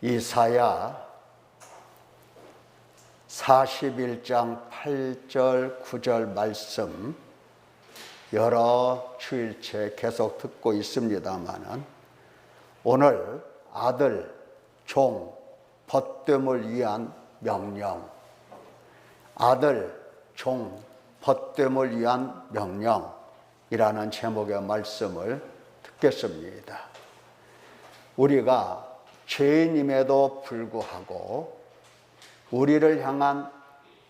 이사야 41장 8절 9절 말씀 여러 주일째 계속 듣고 있습니다마는 오늘 아들, 종, 벗됨을 위한 명령, 아들, 종, 벗됨을 위한 명령이라는 제목의 말씀을 듣겠습니다. 우리가 죄인임에도 불구하고 우리를 향한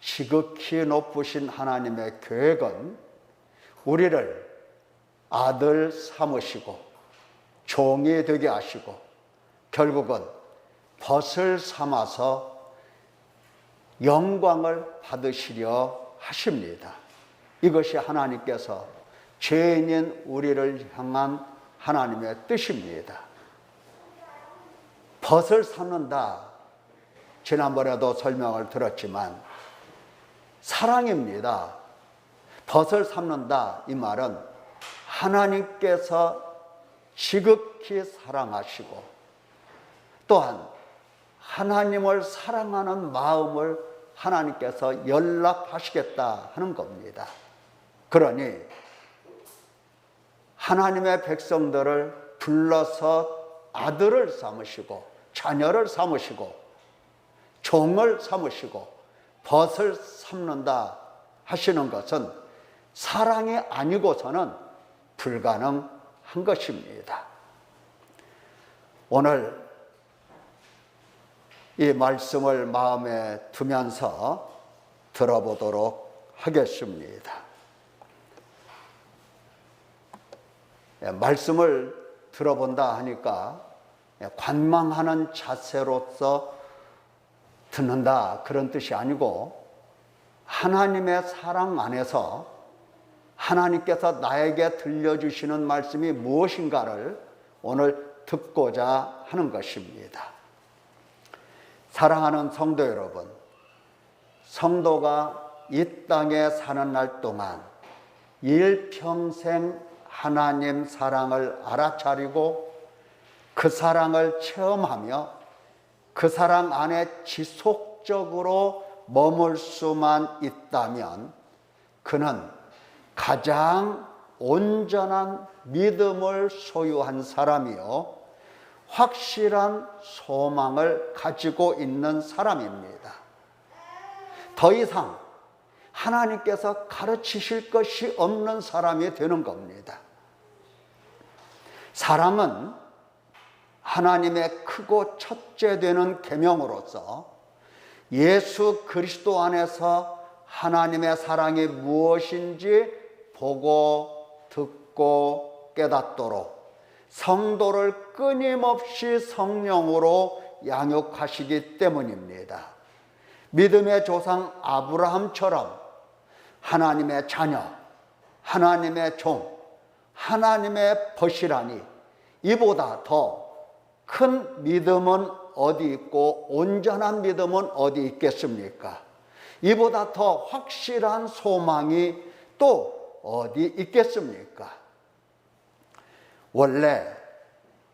지극히 높으신 하나님의 계획은 우리를 아들 삼으시고 종이 되게 하시고 결국은 벗을 삼아서 영광을 받으시려 하십니다. 이것이 하나님께서 죄인인 우리를 향한 하나님의 뜻입니다. 벗을 삼는다. 지난번에도 설명을 들었지만 사랑입니다. 벗을 삼는다. 이 말은 하나님께서 지극히 사랑하시고 또한 하나님을 사랑하는 마음을 하나님께서 연락하시겠다 하는 겁니다. 그러니 하나님의 백성들을 불러서 아들을 삼으시고 자녀를 삼으시고 종을 삼으시고 벗을 삼는다 하시는 것은 사랑이 아니고서는 불가능한 것입니다. 오늘 이 말씀을 마음에 두면서 들어보도록 하겠습니다. 말씀을 들어본다 하니까 관망하는 자세로서 듣는다 그런 뜻이 아니고 하나님의 사랑 안에서 하나님께서 나에게 들려주시는 말씀이 무엇인가를 오늘 듣고자 하는 것입니다. 사랑하는 성도 여러분, 성도가 이 땅에 사는 날 동안 일평생 하나님 사랑을 알아차리고 그 사랑을 체험하며 그 사랑 안에 지속적으로 머물 수만 있다면 그는 가장 온전한 믿음을 소유한 사람이요 확실한 소망을 가지고 있는 사람입니다. 더 이상 하나님께서 가르치실 것이 없는 사람이 되는 겁니다. 사랑은 하나님의 크고 첫째 되는 계명으로서 예수 그리스도 안에서 하나님의 사랑이 무엇인지 보고 듣고 깨닫도록 성도를 끊임없이 성령으로 양육하시기 때문입니다. 믿음의 조상 아브라함처럼 하나님의 자녀, 하나님의 종, 하나님의 벗이라니 이보다 더 큰 믿음은 어디 있고 온전한 믿음은 어디 있겠습니까? 이보다 더 확실한 소망이 또 어디 있겠습니까? 원래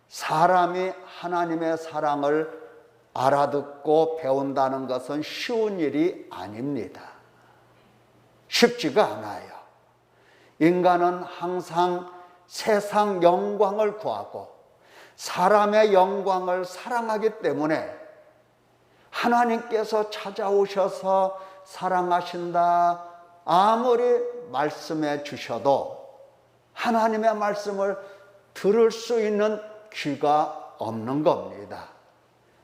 사람이 하나님의 사랑을 알아듣고 배운다는 것은 쉬운 일이 아닙니다. 쉽지가 않아요. 인간은 항상 세상 영광을 구하고 사람의 영광을 사랑하기 때문에 하나님께서 찾아오셔서 사랑하신다 아무리 말씀해 주셔도 하나님의 말씀을 들을 수 있는 귀가 없는 겁니다.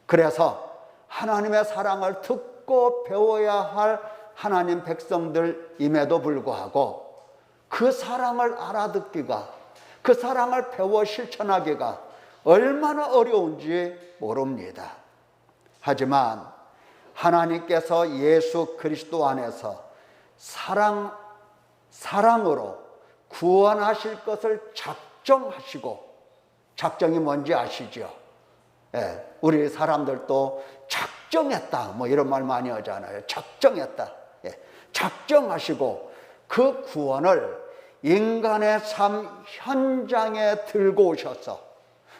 그래서 하나님의 사랑을 듣고 배워야 할 하나님 백성들임에도 불구하고 그 사랑을 알아듣기가 그 사랑을 배워 실천하기가 얼마나 어려운지 모릅니다. 하지만 하나님께서 예수 그리스도 안에서 사랑으로 구원하실 것을 작정하시고, 작정이 뭔지 아시죠? 우리 사람들도 작정했다 뭐 이런 말 많이 하잖아요. 작정했다. 작정하시고 그 구원을 인간의 삶 현장에 들고 오셔서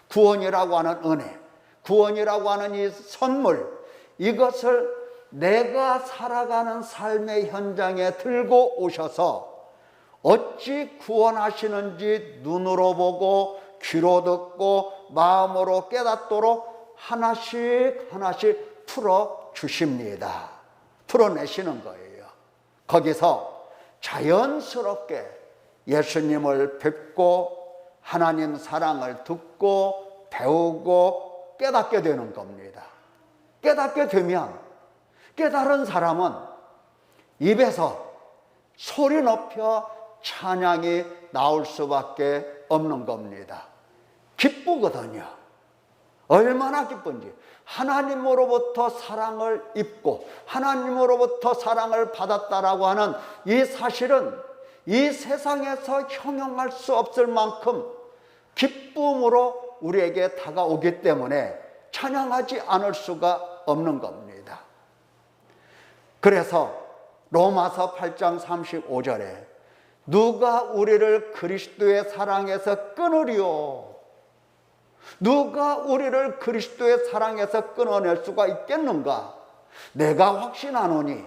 구원이라고 하는 은혜, 구원이라고 하는 이 선물, 이것을 내가 살아가는 삶의 현장에 들고 오셔서 어찌 구원하시는지 눈으로 보고 귀로 듣고 마음으로 깨닫도록 하나씩 하나씩 풀어주십니다. 풀어내시는 거예요. 거기서 자연스럽게 예수님을 뵙고 하나님 사랑을 듣고 배우고 깨닫게 되는 겁니다. 깨닫게 되면 깨달은 사람은 입에서 소리 높여 찬양이 나올 수밖에 없는 겁니다. 기쁘거든요. 얼마나 기쁜지. 하나님으로부터 사랑을 입고 하나님으로부터 사랑을 받았다라고 하는 이 사실은 이 세상에서 형용할 수 없을 만큼 기쁨으로 우리에게 다가오기 때문에 찬양하지 않을 수가 없는 겁니다. 그래서 로마서 8장 35절에 누가 우리를 그리스도의 사랑에서 끊으리요? 누가 우리를 그리스도의 사랑에서 끊어낼 수가 있겠는가? 내가 확신하노니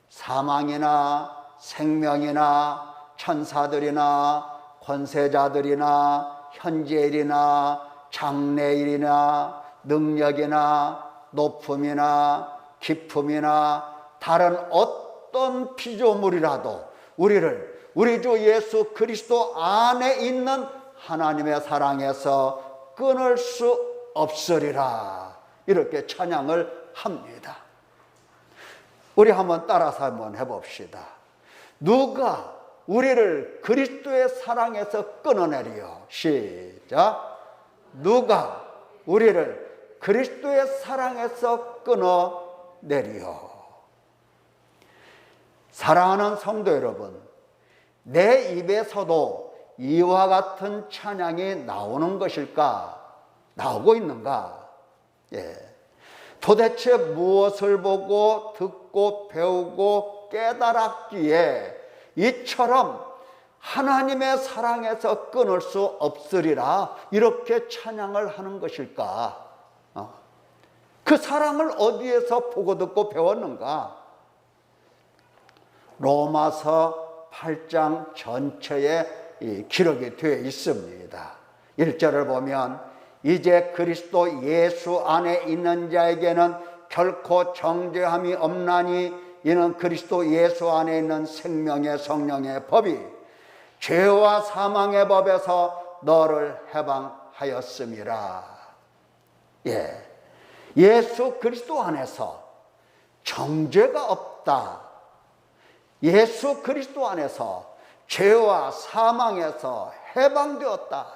사망이나 생명이나 천사들이나 권세자들이나 현재일이나 장래일이나 능력이나 높음이나 깊음이나 다른 어떤 피조물이라도 우리 주 예수 그리스도 안에 있는 하나님의 사랑에서 끊을 수 없으리라. 이렇게 찬양을 합니다. 우리 한번 따라서 한번 해봅시다. 누가 우리를 그리스도의 사랑에서 끊어내리요? 시작. 누가 우리를 그리스도의 사랑에서 끊어내리요? 사랑하는 성도 여러분, 내 입에서도 이와 같은 찬양이 나오는 것일까? 나오고 있는가? 도대체 무엇을 보고 듣고 배우고 깨달았기에 이처럼 하나님의 사랑에서 끊을 수 없으리라 이렇게 찬양을 하는 것일까? 그 사랑을 어디에서 보고 듣고 배웠는가? 로마서 8장 전체에 기록이 되어 있습니다. 1절을 보면 이제 그리스도 예수 안에 있는 자에게는 결코 정죄함이 없나니 이는 그리스도 예수 안에 있는 생명의 성령의 법이 죄와 사망의 법에서 너를 해방하였음이라. 예수 그리스도 안에서 정죄가 없다. 예수 그리스도 안에서 죄와 사망에서 해방되었다.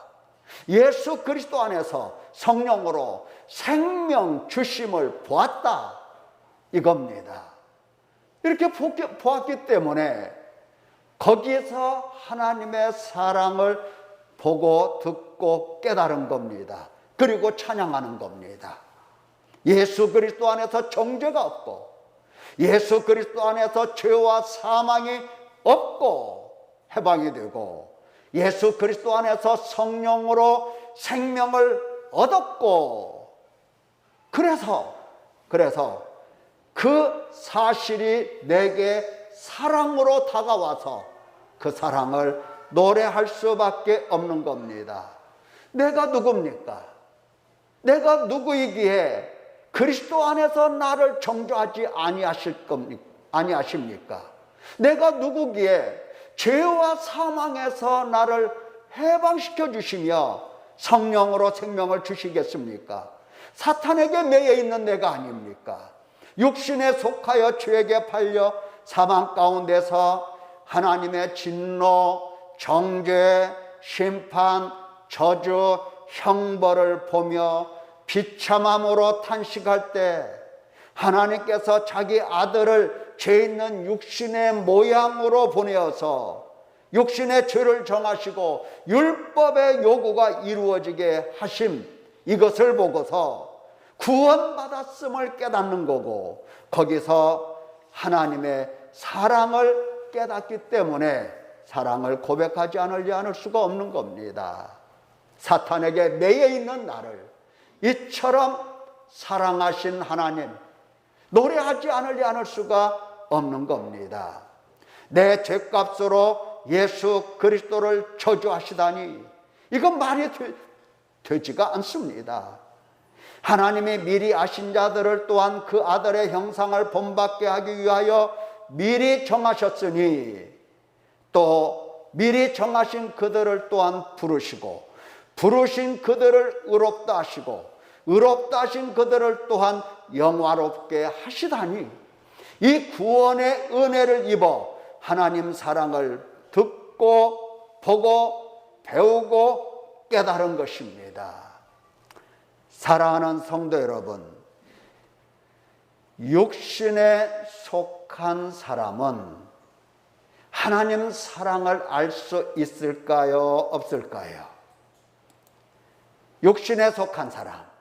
예수 그리스도 안에서 성령으로 생명 주심을 보았다. 이겁니다. 이렇게 보았기 때문에 거기에서 하나님의 사랑을 보고 듣고 깨달은 겁니다. 그리고 찬양하는 겁니다. 예수 그리스도 안에서 정죄가 없고 예수 그리스도 안에서 죄와 사망이 없고 해방이 되고 예수 그리스도 안에서 성령으로 생명을 얻었고 그래서 그 사실이 내게 사랑으로 다가와서 그 사랑을 노래할 수밖에 없는 겁니다. 내가 누굽니까? 내가 누구이기에 그리스도 안에서 나를 정죄하지 아니하십니까? 내가 누구기에 죄와 사망에서 나를 해방시켜 주시며 성령으로 생명을 주시겠습니까? 사탄에게 매여 있는 내가 아닙니까? 육신에 속하여 죄에게 팔려 사망 가운데서 하나님의 진노, 정죄, 심판, 저주, 형벌을 보며 비참함으로 탄식할 때 하나님께서 자기 아들을 죄 있는 육신의 모양으로 보내어서 육신의 죄를 정하시고 율법의 요구가 이루어지게 하심, 이것을 보고서 구원받았음을 깨닫는 거고 거기서 하나님의 사랑을 깨닫기 때문에 사랑을 고백하지 않을 수가 없는 겁니다. 사탄에게 매여 있는 나를 이처럼 사랑하신 하나님, 노래하지 않을 수가 없는 겁니다. 내 죄값으로 예수 그리스도를 저주하시다니, 이건 말이 되지가 않습니다. 하나님이 미리 아신 자들을 또한 그 아들의 형상을 본받게 하기 위하여 미리 정하셨으니, 또 미리 정하신 그들을 또한 부르시고, 부르신 그들을 의롭다 하시고, 의롭다 하신 그들을 또한 영화롭게 하시다니, 이 구원의 은혜를 입어 하나님 사랑을 듣고 보고 배우고 깨달은 것입니다. 사랑하는 성도 여러분, 육신에 속한 사람은 하나님 사랑을 알 수 있을까요? 없을까요? 육신에 속한 사람,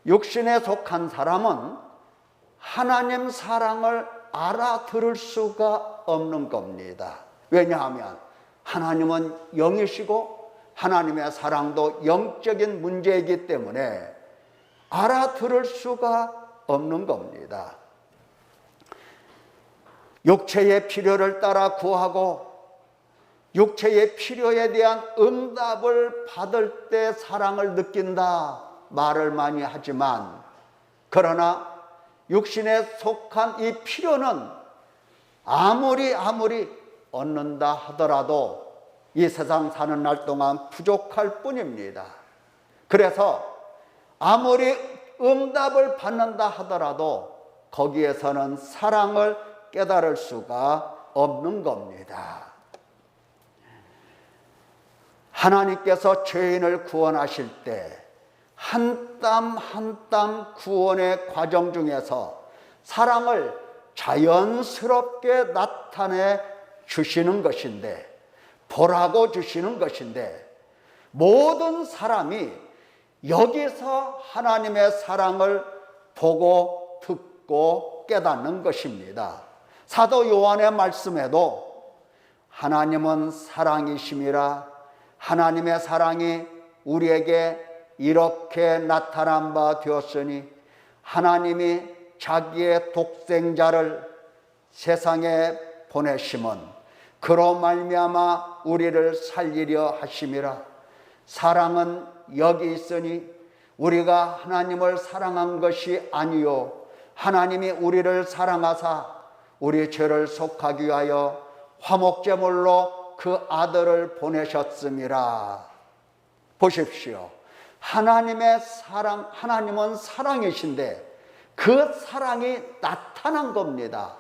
육신에 속한 사람은 하나님 사랑을 알아들을 수가 없는 겁니다. 왜냐하면 하나님은 영이시고 하나님의 사랑도 영적인 문제이기 때문에 알아들을 수가 없는 겁니다. 육체의 필요를 따라 구하고 육체의 필요에 대한 응답을 받을 때 사랑을 느낀다 말을 많이 하지만, 그러나 육신에 속한 이 필요는 아무리 얻는다 하더라도 이 세상 사는 날 동안 부족할 뿐입니다. 그래서 아무리 응답을 받는다 하더라도 거기에서는 사랑을 깨달을 수가 없는 겁니다. 하나님께서 죄인을 구원하실 때 한 땀 한 땀 구원의 과정 중에서 사랑을 자연스럽게 나타내 주시는 것인데, 보라고 주시는 것인데, 모든 사람이 여기서 하나님의 사랑을 보고 듣고 깨닫는 것입니다. 사도 요한의 말씀에도 하나님은 사랑이심이라, 하나님의 사랑이 우리에게 이렇게 나타난 바 되었으니 하나님이 자기의 독생자를 세상에 보내심은 그로 말미암아 우리를 살리려 하심이라. 사랑은 여기 있으니 우리가 하나님을 사랑한 것이 아니요 하나님이 우리를 사랑하사 우리 죄를 속하기 위하여 화목제물로 그 아들을 보내셨음이라. 보십시오. 하나님의 사랑, 하나님은 사랑이신데 그 사랑이 나타난 겁니다.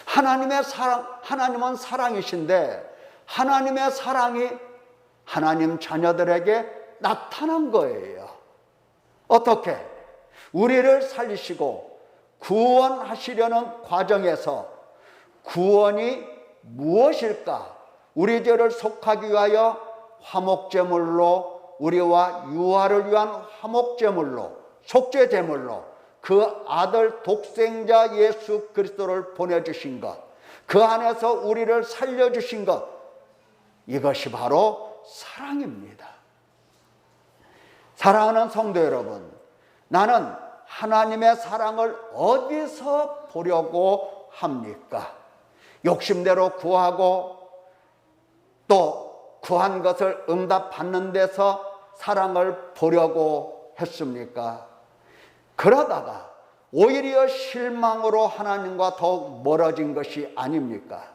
하나님의 사랑, 하나님은 사랑이신데 하나님의 사랑이 하나님 자녀들에게 나타난 거예요. 어떻게? 우리를 살리시고 구원하시려는 과정에서 구원이 무엇일까? 우리 죄를 속하기 위하여 화목제물로, 우리와 유아를 위한 화목제물로, 속죄제물로 그 아들 독생자 예수 그리스도를 보내주신 것, 그 안에서 우리를 살려주신 것, 이것이 바로 사랑입니다. 사랑하는 성도 여러분, 나는 하나님의 사랑을 어디서 보려고 합니까? 욕심대로 구하고 또 구한 것을 응답받는 데서 사랑을 보려고 했습니까? 그러다가 오히려 실망으로 하나님과 더욱 멀어진 것이 아닙니까?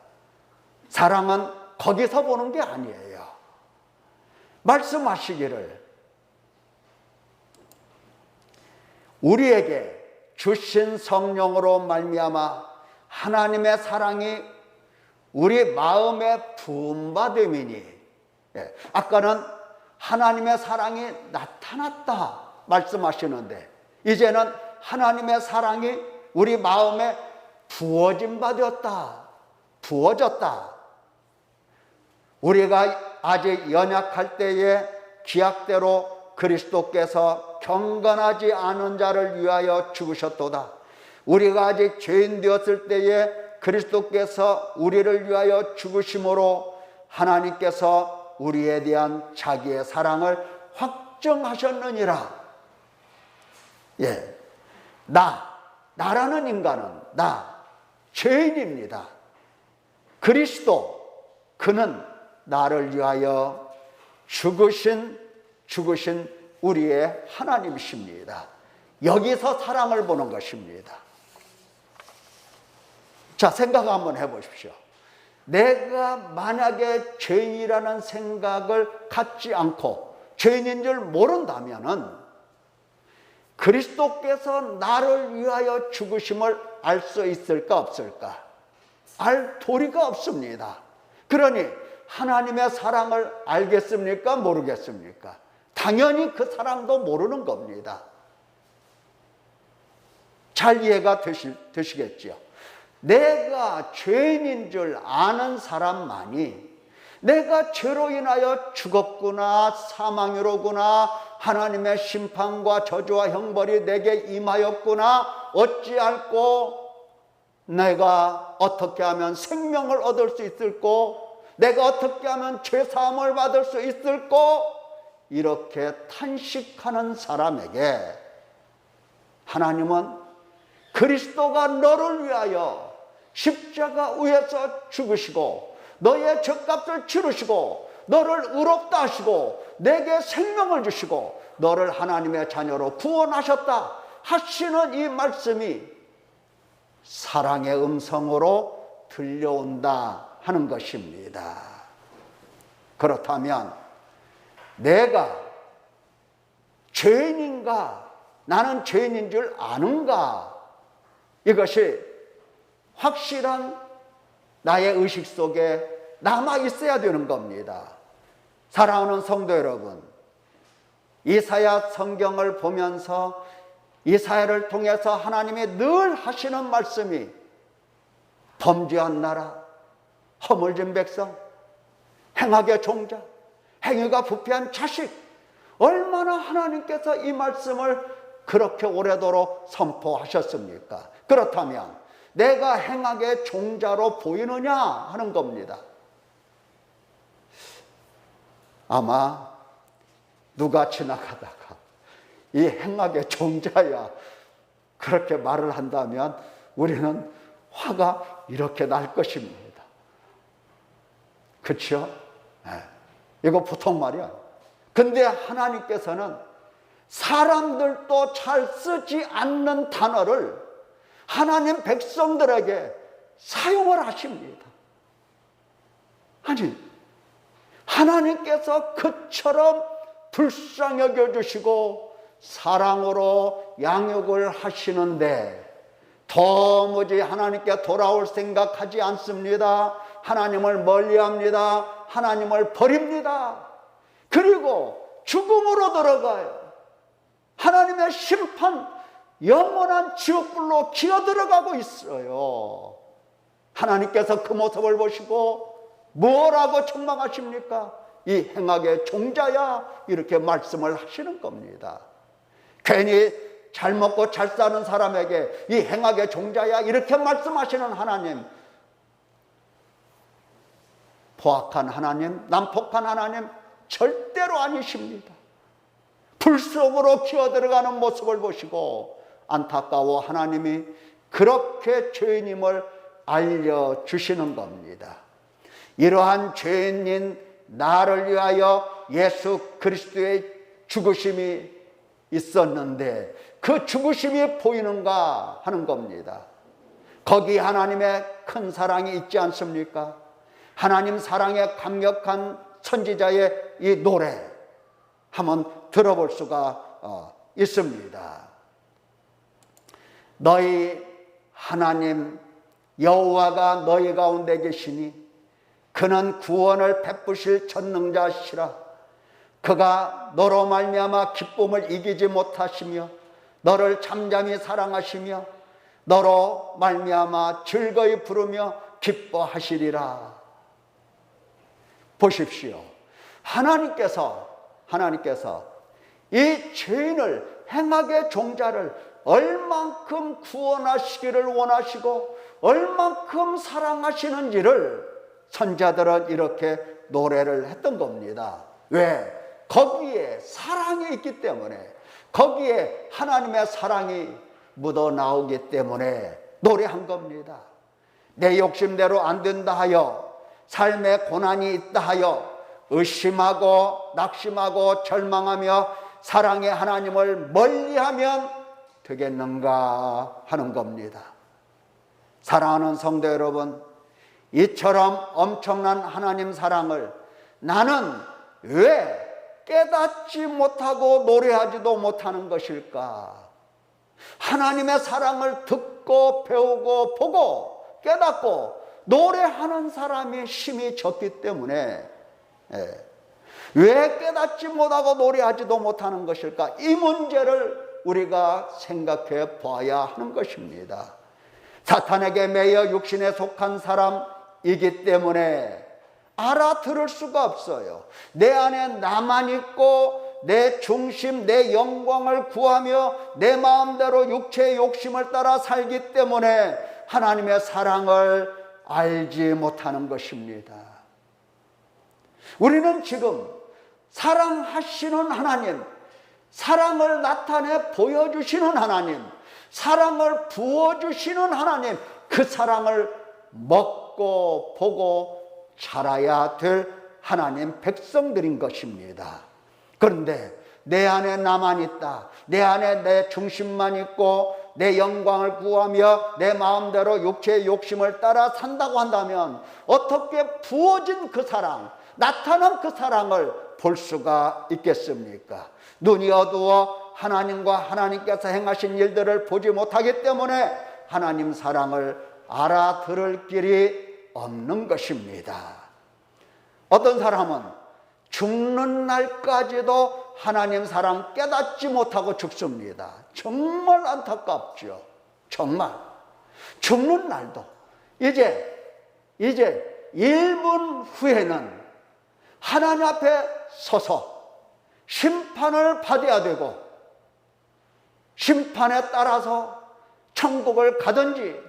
사랑은 거기서 보는 게 아니에요. 말씀하시기를 우리에게 주신 성령으로 말미암아 하나님의 사랑이 우리 마음에 부음받음이니, 아까는 하나님의 사랑이 나타났다 말씀하시는데 이제는 하나님의 사랑이 우리 마음에 부어진 바 되었다, 부어졌다. 우리가 아직 연약할 때에 기약대로 그리스도께서 경건하지 않은 자를 위하여 죽으셨도다. 우리가 아직 죄인 되었을 때에 그리스도께서 우리를 위하여 죽으심으로 하나님께서 우리에 대한 자기의 사랑을 확정하셨느니라. 예, 나라는 인간은 죄인입니다. 그리스도, 그는 나를 위하여 죽으신 우리의 하나님이십니다. 여기서 사랑을 보는 것입니다. 자, 생각 한번 해보십시오. 내가 만약에 죄인이라는 생각을 갖지 않고 죄인인 줄 모른다면은 그리스도께서 나를 위하여 죽으심을 알 수 있을까 없을까? 알 도리가 없습니다. 그러니 하나님의 사랑을 알겠습니까? 모르겠습니까? 당연히 그 사랑도 모르는 겁니다. 잘 이해가 되시겠지요? 내가 죄인인 줄 아는 사람만이 내가 죄로 인하여 죽었구나, 사망이로구나, 하나님의 심판과 저주와 형벌이 내게 임하였구나, 어찌 알고 내가 어떻게 하면 생명을 얻을 수 있을꼬, 내가 어떻게 하면 죄사함을 받을 수 있을꼬, 이렇게 탄식하는 사람에게 하나님은 그리스도가 너를 위하여 십자가 위에서 죽으시고 너의 죄값을 치르시고 너를 의롭다 하시고 내게 생명을 주시고 너를 하나님의 자녀로 구원하셨다 하시는 이 말씀이 사랑의 음성으로 들려온다 하는 것입니다. 그렇다면 내가 죄인인가, 나는 죄인인 줄 아는가, 이것이 확실한 나의 의식 속에 남아 있어야 되는 겁니다. 사랑하는 성도 여러분, 이사야 성경을 보면서 이사야를 통해서 하나님이 늘 하시는 말씀이 범죄한 나라, 허물진 백성, 행악의 종자, 행위가 부패한 자식, 얼마나 하나님께서 이 말씀을 그렇게 오래도록 선포하셨습니까? 그렇다면 내가 행악의 종자로 보이느냐 하는 겁니다. 아마 누가 지나가다가 이 행악의 종자야 그렇게 말을 한다면 우리는 화가 이렇게 날 것입니다. 그렇죠? 네. 이거 보통 말이야. 근데 하나님께서는 사람들도 잘 쓰지 않는 단어를 하나님 백성들에게 사용을 하십니다. 아니, 하나님께서 그처럼 불쌍히 여겨주시고 사랑으로 양육을 하시는데 도무지 하나님께 돌아올 생각하지 않습니다. 하나님을 멀리합니다. 하나님을 버립니다. 그리고 죽음으로 들어가요. 하나님의 심판, 영원한 지옥불로 기어들어가고 있어요. 하나님께서 그 모습을 보시고 뭐라고 책망하십니까? 이 행악의 종자야, 이렇게 말씀을 하시는 겁니다. 괜히 잘 먹고 잘 사는 사람에게 이 행악의 종자야 이렇게 말씀하시는 하나님, 포악한 하나님, 난폭한 하나님 절대로 아니십니다. 불 속으로 기어들어가는 모습을 보시고 안타까워 하나님이 그렇게 죄인임을 알려주시는 겁니다. 이러한 죄인인 나를 위하여 예수 그리스도의 죽으심이 있었는데 그 죽으심이 보이는가 하는 겁니다. 거기 하나님의 큰 사랑이 있지 않습니까? 하나님 사랑에 감격한 선지자의 이 노래 한번 들어볼 수가 있습니다. 너희 하나님 여호와가 너희 가운데 계시니 그는 구원을 베푸실 전능자시라. 그가 너로 말미암아 기쁨을 이기지 못하시며 너를 잠잠히 사랑하시며 너로 말미암아 즐거이 부르며 기뻐하시리라. 보십시오. 하나님께서 이 죄인을, 행악의 종자를 얼만큼 구원하시기를 원하시고 얼만큼 사랑하시는지를 선자들은 이렇게 노래를 했던 겁니다. 왜? 거기에 사랑이 있기 때문에, 거기에 하나님의 사랑이 묻어 나오기 때문에 노래한 겁니다. 내 욕심대로 안 된다 하여, 삶에 고난이 있다 하여 의심하고 낙심하고 절망하며 사랑의 하나님을 멀리하면 되겠는가 하는 겁니다. 사랑하는 성도 여러분, 이처럼 엄청난 하나님 사랑을 나는 왜 깨닫지 못하고 노래하지도 못하는 것일까? 하나님의 사랑을 듣고 배우고 보고 깨닫고 노래하는 사람이 힘이 졌기 때문에 왜 깨닫지 못하고 노래하지도 못하는 것일까? 이 문제를 우리가 생각해 봐야 하는 것입니다. 사탄에게 매여 육신에 속한 사람이기 때문에 알아들을 수가 없어요. 내 안에 나만 있고 내 중심, 내 영광을 구하며 내 마음대로 육체의 욕심을 따라 살기 때문에 하나님의 사랑을 알지 못하는 것입니다. 우리는 지금 사랑하시는 하나님, 사랑을 나타내 보여주시는 하나님, 사랑을 부어주시는 하나님, 그 사랑을 먹고 보고 자라야 될 하나님 백성들인 것입니다. 그런데 내 안에 나만 있다, 내 안에 내 중심만 있고 내 영광을 구하며 내 마음대로 육체의 욕심을 따라 산다고 한다면 어떻게 부어진 그 사랑, 나타난 그 사랑을 볼 수가 있겠습니까? 눈이 어두워 하나님과 하나님께서 행하신 일들을 보지 못하기 때문에 하나님 사랑을 알아들을 길이 없는 것입니다. 어떤 사람은 죽는 날까지도 하나님 사랑 깨닫지 못하고 죽습니다. 정말 안타깝죠. 정말 죽는 날도 이제 1분 후에는 하나님 앞에 서서 심판을 받아야 되고 심판에 따라서 천국을 가든지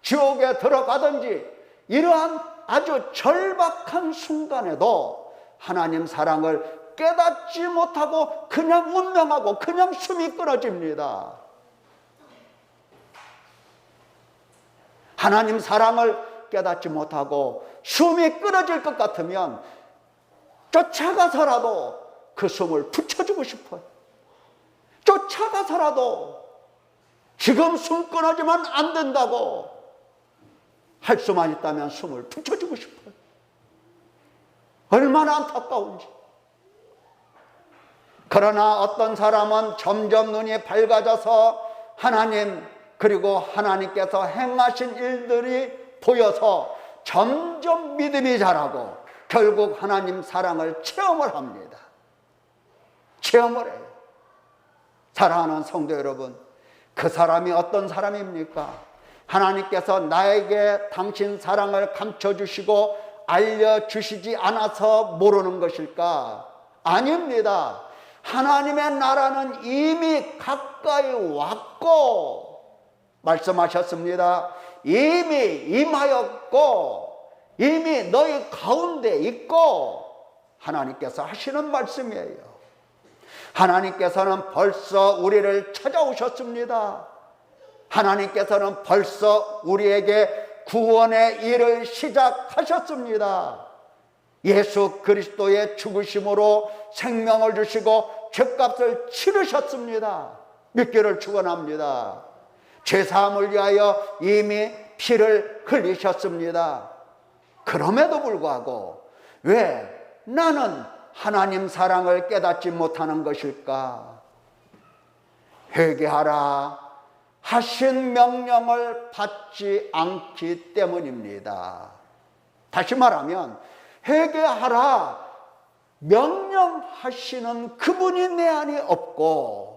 지옥에 들어가든지 이러한 아주 절박한 순간에도 하나님 사랑을 깨닫지 못하고 그냥 운명하고 그냥 숨이 끊어집니다. 하나님 사랑을 깨닫지 못하고 숨이 끊어질 것 같으면 쫓아가서라도 그 숨을 붙여주고 싶어요. 쫓아가서라도 지금 숨 끊어지면 안 된다고 할 수만 있다면 숨을 붙여주고 싶어요. 얼마나 안타까운지. 그러나 어떤 사람은 점점 눈이 밝아져서 하나님 그리고 하나님께서 행하신 일들이 보여서 점점 믿음이 자라고 결국 하나님 사랑을 체험을 합니다. 체험을 해요. 사랑하는 성도 여러분, 그 사람이 어떤 사람입니까? 하나님께서 나에게 당신 사랑을 감춰주시고 알려주시지 않아서 모르는 것일까? 아닙니다. 하나님의 나라는 이미 가까이 왔고 말씀하셨습니다. 이미 임하였고 이미 너희 가운데 있고 하나님께서 하시는 말씀이에요. 하나님께서는 벌써 우리를 찾아오셨습니다. 하나님께서는 벌써 우리에게 구원의 일을 시작하셨습니다. 예수 그리스도의 죽으심으로 생명을 주시고 죄값을 치르셨습니다. 믿기를 축원합니다. 죄사함을 위하여 이미 피를 흘리셨습니다. 그럼에도 불구하고 왜 나는 하나님 사랑을 깨닫지 못하는 것일까? 회개하라 하신 명령을 받지 않기 때문입니다. 다시 말하면 회개하라 명령하시는 그분이 내 안에 없고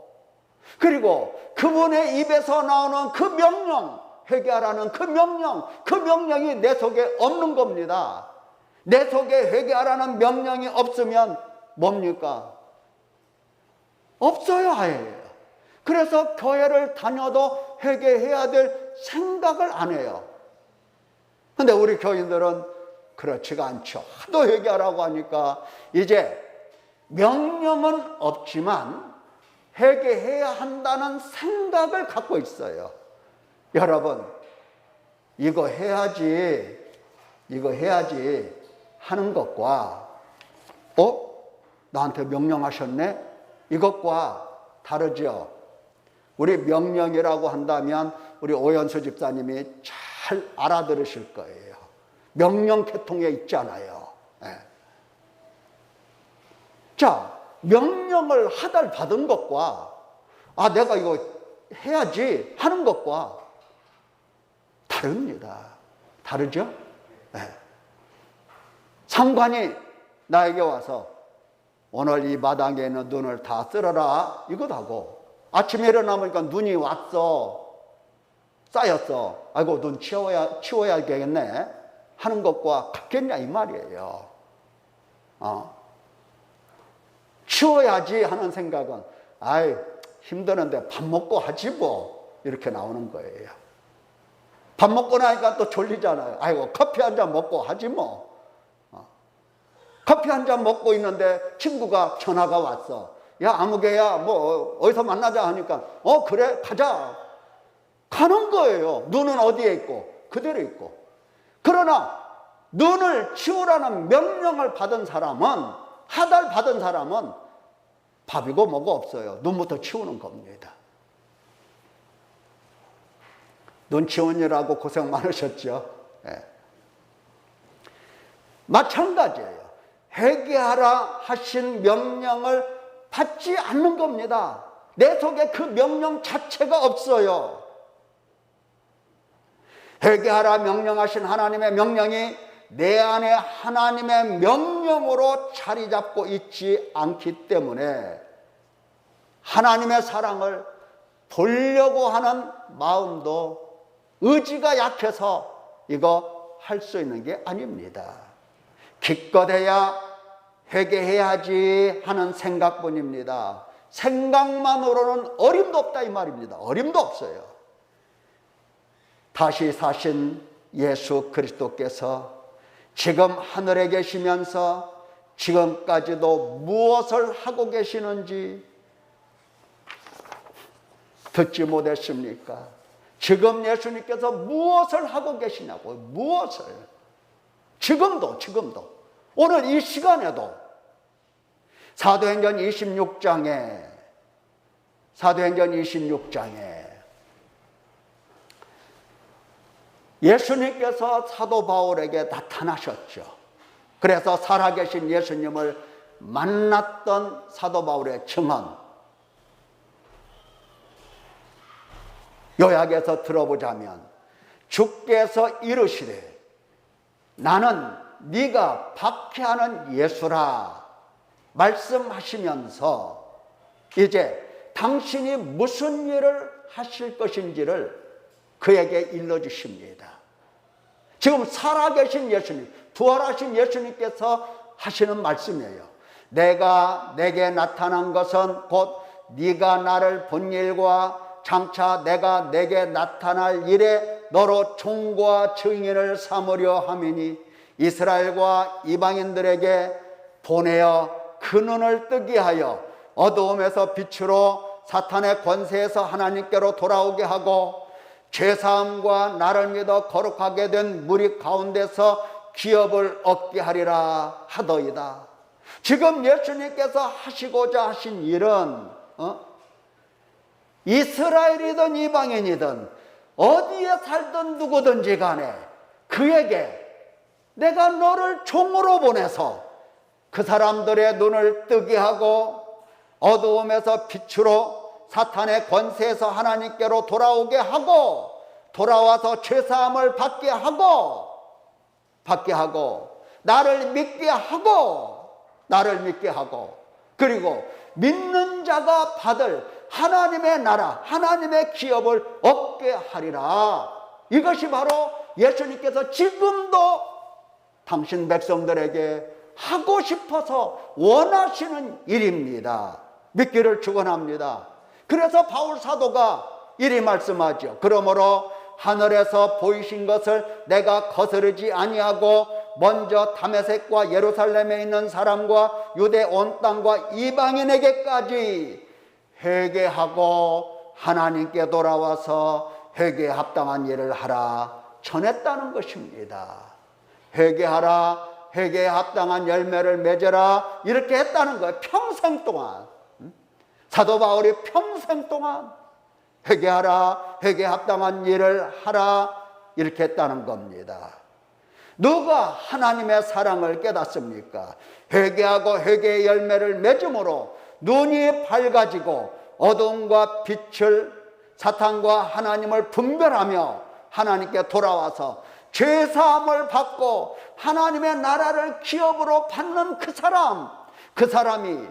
그리고 그분의 입에서 나오는 그 명령, 회개하라는 그 명령이 내 속에 없는 겁니다. 내 속에 회개하라는 명령이 없으면 뭡니까? 없어요, 아예. 그래서 교회를 다녀도 회개해야 될 생각을 안 해요. 근데 우리 교인들은 그렇지가 않죠. 하도 회개하라고 하니까 이제 명령은 없지만 회개해야 한다는 생각을 갖고 있어요. 여러분, 이거 해야지 하는 것과 나한테 명령하셨네? 이것과 다르죠. 우리 명령이라고 한다면 우리 오연수 집사님이 잘 알아들으실 거예요. 명령 계통에 있잖아요. 네. 자, 명령을 하달 받은 것과 내가 이거 해야지 하는 것과 다릅니다. 다르죠? 네. 상관이 나에게 와서 오늘 이 마당에 있는 눈을 다 쓸어라 이것하고 아침에 일어나보니까 눈이 왔어, 쌓였어, 아이고 눈 치워야겠네 하는 것과 같겠냐 이 말이에요. 치워야지 하는 생각은 힘드는데 밥 먹고 하지 뭐 이렇게 나오는 거예요. 밥 먹고 나니까 또 졸리잖아요. 아이고 커피 한 잔 먹고 하지 뭐. 커피 한 잔 먹고 있는데 친구가 전화가 왔어. 야 아무개야 뭐 어디서 만나자 하니까 그래 가자. 가는 거예요. 눈은 어디에 있고 그대로 있고. 그러나 눈을 치우라는 명령을 받은 사람은, 하달 받은 사람은 밥이고 뭐고 없어요. 눈부터 치우는 겁니다. 눈 치우느라고 고생 많으셨죠. 네. 마찬가지예요. 회개하라 하신 명령을 받지 않는 겁니다. 내 속에 그 명령 자체가 없어요. 회개하라 명령하신 하나님의 명령이 내 안에 하나님의 명령으로 자리 잡고 있지 않기 때문에 하나님의 사랑을 보려고 하는 마음도 의지가 약해서 이거 할 수 있는 게 아닙니다. 기껏해야 회개해야지 하는 생각뿐입니다. 생각만으로는 어림도 없다 이 말입니다. 어림도 없어요. 다시 사신 예수 그리스도께서 지금 하늘에 계시면서 지금까지도 무엇을 하고 계시는지 듣지 못했습니까? 지금 예수님께서 무엇을 하고 계시냐고요. 무엇을. 지금도 오늘 이 시간에도 사도행전 26장에 예수님께서 사도 바울에게 나타나셨죠. 그래서 살아계신 예수님을 만났던 사도 바울의 증언, 요약해서 들어보자면 주께서 이르시되 나는 네가 박해하는 예수라 말씀하시면서 이제 당신이 무슨 일을 하실 것인지를 그에게 일러주십니다. 지금 살아계신 예수님, 부활하신 예수님께서 하시는 말씀이에요. 내가 내게 나타난 것은 곧 네가 나를 본 일과 장차 내가 내게 나타날 일에 너로 종과 증인을 삼으려 함이니 이스라엘과 이방인들에게 보내어 그 눈을 뜨게 하여 어두움에서 빛으로 사탄의 권세에서 하나님께로 돌아오게 하고 죄사함과 나를 믿어 거룩하게 된 무리 가운데서 기업을 얻게 하리라 하더이다. 지금 예수님께서 하시고자 하신 일은 이스라엘이든 이방인이든 어디에 살든 누구든지 간에 그에게 내가 너를 종으로 보내서 그 사람들의 눈을 뜨게 하고 어두움에서 빛으로 사탄의 권세에서 하나님께로 돌아오게 하고 돌아와서 죄사함을 받게 하고 나를 믿게 하고 그리고 믿는 자가 받을 하나님의 나라, 하나님의 기업을 얻게 하리라. 이것이 바로 예수님께서 지금도 당신 백성들에게 하고 싶어서 원하시는 일입니다. 믿기를 축원합니다. 그래서 바울 사도가 이리 말씀하죠. 그러므로 하늘에서 보이신 것을 내가 거스르지 아니하고 먼저 다메섹과 예루살렘에 있는 사람과 유대 온 땅과 이방인에게까지 회개하고 하나님께 돌아와서 회개에 합당한 일을 하라 전했다는 것입니다. 회개하라, 회개에 합당한 열매를 맺어라 이렇게 했다는 거예요. 평생 동안. 사도 바울이 평생 동안 회개하라, 회개에 합당한 일을 하라 이렇게 했다는 겁니다. 누가 하나님의 사랑을 깨닫습니까? 회개하고 회개의 열매를 맺음으로 눈이 밝아지고 어둠과 빛을, 사탄과 하나님을 분별하며 하나님께 돌아와서 죄사함을 받고 하나님의 나라를 기업으로 받는 그 사람이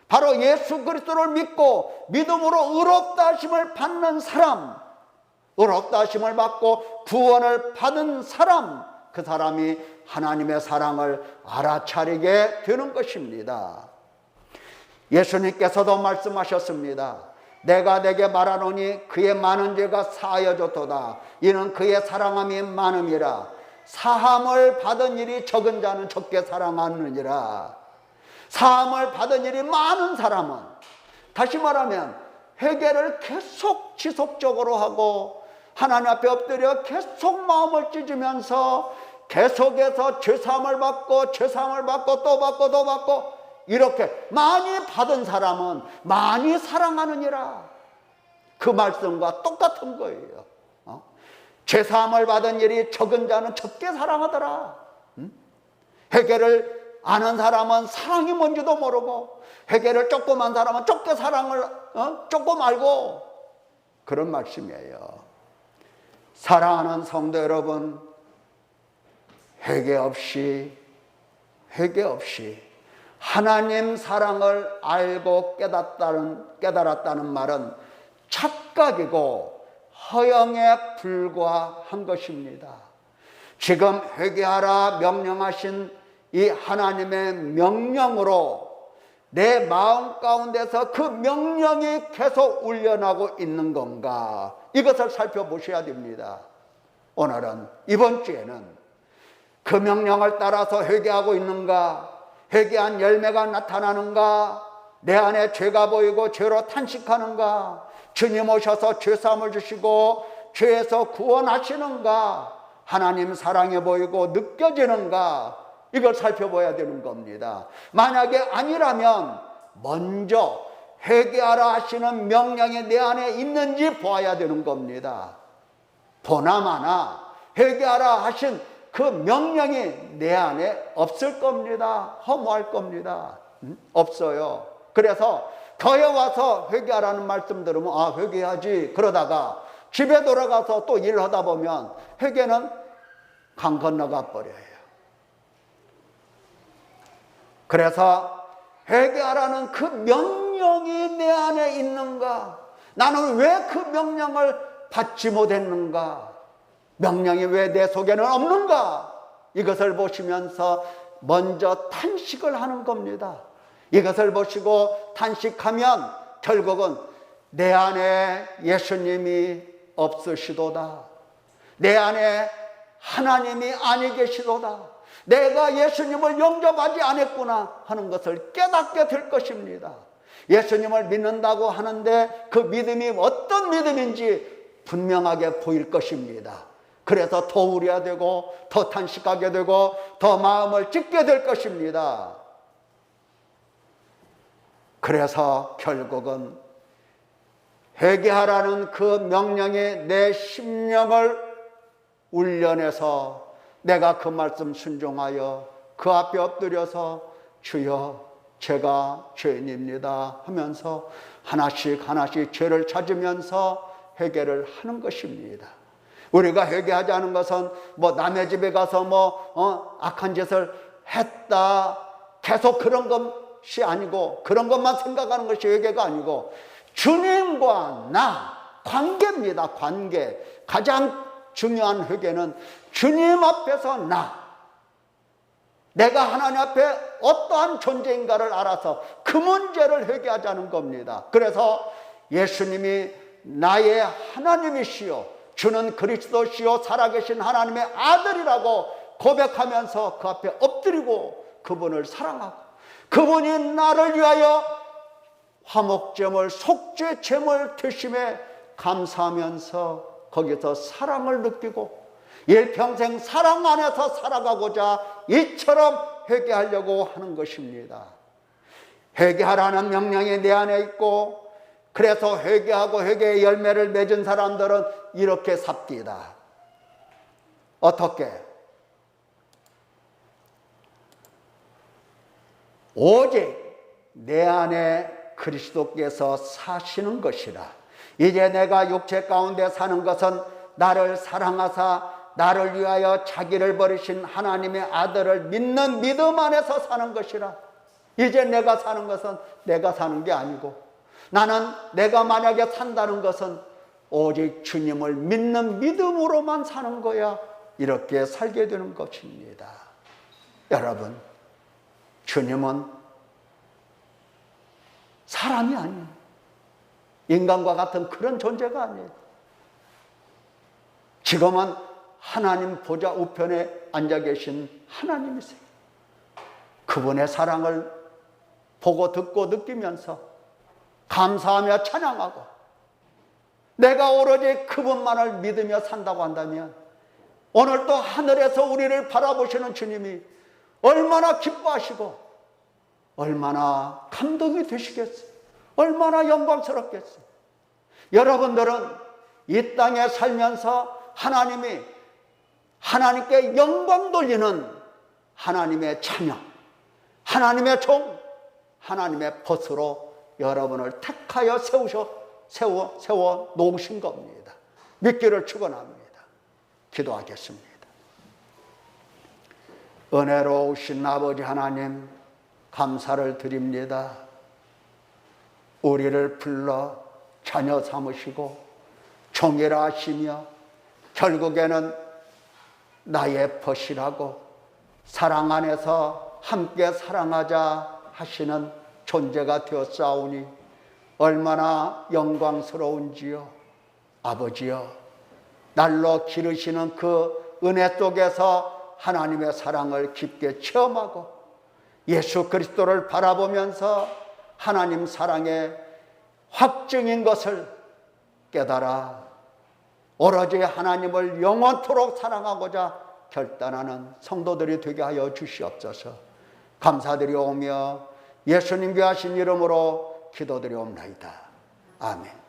바로 예수 그리스도를 믿고 믿음으로 의롭다 하심을 받는 사람, 의롭다 하심을 받고 구원을 받은 사람, 그 사람이 하나님의 사랑을 알아차리게 되는 것입니다. 예수님께서도 말씀하셨습니다. 내가 내게 말하노니 그의 많은 죄가 사하여졌도다. 이는 그의 사랑함이 많음이라. 사함을 받은 일이 적은 자는 적게 사랑하느니라. 사함을 받은 일이 많은 사람은, 다시 말하면 회개를 계속 지속적으로 하고 하나님 앞에 엎드려 계속 마음을 찢으면서 계속해서 죄사함을 받고 죄사함을 받고 또 받고 또 받고 이렇게 많이 받은 사람은 많이 사랑하느니라. 그 말씀과 똑같은 거예요. 죄사함을 받은 일이 적은 자는 적게 사랑하더라. 회개를 아는 사람은 사랑이 뭔지도 모르고 회개를 조금 한 사람은 적게 사랑을 조금 알고, 그런 말씀이에요. 사랑하는 성도 여러분, 회개 없이 하나님 사랑을 알고 깨달았다는 말은 착각이고 허영에 불과한 것입니다. 지금 회개하라 명령하신 이 하나님의 명령으로 내 마음 가운데서 그 명령이 계속 울려나고 있는 건가, 이것을 살펴보셔야 됩니다. 오늘은, 이번 주에는 그 명령을 따라서 회개하고 있는가, 회개한 열매가 나타나는가, 내 안에 죄가 보이고 죄로 탄식하는가, 주님 오셔서 죄사함을 주시고 죄에서 구원하시는가, 하나님 사랑해 보이고 느껴지는가, 이걸 살펴봐야 되는 겁니다. 만약에 아니라면 먼저 회개하라 하시는 명령이 내 안에 있는지 보아야 되는 겁니다. 보나마나 회개하라 하신 그 명령이 내 안에 없을 겁니다. 허무할 겁니다. 없어요. 그래서 교회 와서 회개하라는 말씀 들으면 아, 회개하지, 그러다가 집에 돌아가서 또 일을 하다 보면 회개는 강 건너가 버려요. 그래서 회개하라는 그 명령이 내 안에 있는가, 나는 왜 그 명령을 받지 못했는가, 명령이 왜 내 속에는 없는가, 이것을 보시면서 먼저 탄식을 하는 겁니다. 이것을 보시고 탄식하면 결국은 내 안에 예수님이 없으시도다, 내 안에 하나님이 아니 계시도다, 내가 예수님을 영접하지 않았구나 하는 것을 깨닫게 될 것입니다. 예수님을 믿는다고 하는데 그 믿음이 어떤 믿음인지 분명하게 보일 것입니다. 그래서 더 우려야 되고 더 탄식하게 되고 더 마음을 찢게 될 것입니다. 그래서 결국은 회개하라는 그 명령에 내 심령을 울려내서 내가 그 말씀 순종하여 그 앞에 엎드려서 주여 제가 죄인입니다 하면서 하나씩 하나씩 죄를 찾으면서 회개를 하는 것입니다. 우리가 회개하지 않은 것은 뭐 남의 집에 가서 악한 짓을 했다, 계속 그런 것이 아니고, 그런 것만 생각하는 것이 회개가 아니고 주님과 나 관계입니다. 관계. 가장 중요한 회개는 주님 앞에서 내가 하나님 앞에 어떠한 존재인가를 알아서 그 문제를 회개하자는 겁니다. 그래서 예수님이 나의 하나님이시요 주는 그리스도시요 살아계신 하나님의 아들이라고 고백하면서 그 앞에 엎드리고 그분을 사랑하고, 그분이 나를 위하여 화목제물, 속죄제물 드심에 감사하면서 거기서 사랑을 느끼고 일평생 사랑 안에서 살아가고자 이처럼 회개하려고 하는 것입니다. 회개하라는 명령이 내 안에 있고, 그래서 회개하고 회개의 열매를 맺은 사람들은 이렇게 삽디다. 어떻게? 오직 내 안에 그리스도께서 사시는 것이라. 이제 내가 육체 가운데 사는 것은 나를 사랑하사 나를 위하여 자기를 버리신 하나님의 아들을 믿는 믿음 안에서 사는 것이라. 이제 내가 사는 것은 내가 사는 게 아니고, 나는 내가 만약에 산다는 것은 오직 주님을 믿는 믿음으로만 사는 거야. 이렇게 살게 되는 것입니다. 여러분, 주님은 사람이 아니에요. 인간과 같은 그런 존재가 아니에요. 지금은 하나님 보좌 우편에 앉아 계신 하나님이세요. 그분의 사랑을 보고 듣고 느끼면서 감사하며 찬양하고 내가 오로지 그분만을 믿으며 산다고 한다면, 오늘 또 하늘에서 우리를 바라보시는 주님이 얼마나 기뻐하시고 얼마나 감동이 되시겠어요. 얼마나 영광스럽겠어요. 여러분들은 이 땅에 살면서 하나님께 영광 돌리는 하나님의 자녀, 하나님의 종, 하나님의 벗으로 여러분을 택하여 세워 놓으신 겁니다. 믿기를 축원합니다. 기도하겠습니다. 은혜로우신 아버지 하나님, 감사를 드립니다. 우리를 불러 자녀 삼으시고 종이라 하시며 결국에는 나의 벗이라고 사랑 안에서 함께 사랑하자 하시는 존재가 되었사오니 얼마나 영광스러운지요. 아버지여, 날로 기르시는 그 은혜 속에서 하나님의 사랑을 깊게 체험하고 예수 그리스도를 바라보면서 하나님 사랑의 확증인 것을 깨달아 오로지 하나님을 영원토록 사랑하고자 결단하는 성도들이 되게 하여 주시옵소서. 감사드리오며 예수님 귀하신 이름으로 기도드리옵나이다. 아멘.